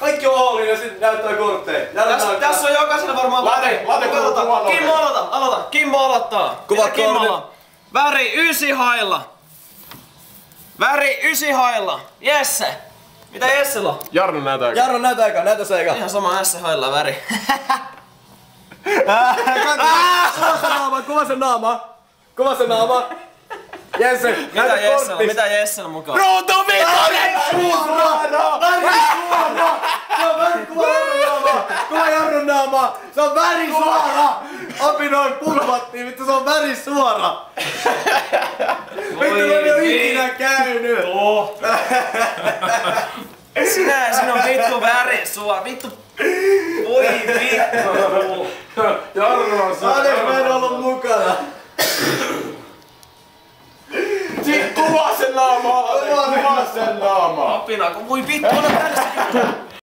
Kaikki on hallin ja sit näyttää kortteja. Tässä on jokaisella varmaan Late Kimmo aloita. Kimmo aloittaa. Kuvat Kimmo. Väri 9 hailla. Väri 9 hailla. Jesse. Mitä Jessellä on? Jarno näytä näytä se eka. Ihan sama S hailla väri. Kuva se naama. Jesse, Mitä Jessellä mukaan? Ruutu vitonen! Kuva Jarnon naama! Se on värisuora! Apinoin pulvattiin, vittu se on värisuora! Vittu mä en oo ikinä käynyt! Sinä on vittu värisuora. Vittu. Voi vittu. Jarno on Anteeksi mä en ollut mukana. Kuvaa sen naamaa! Apina, kun voi vittu, on tällaista.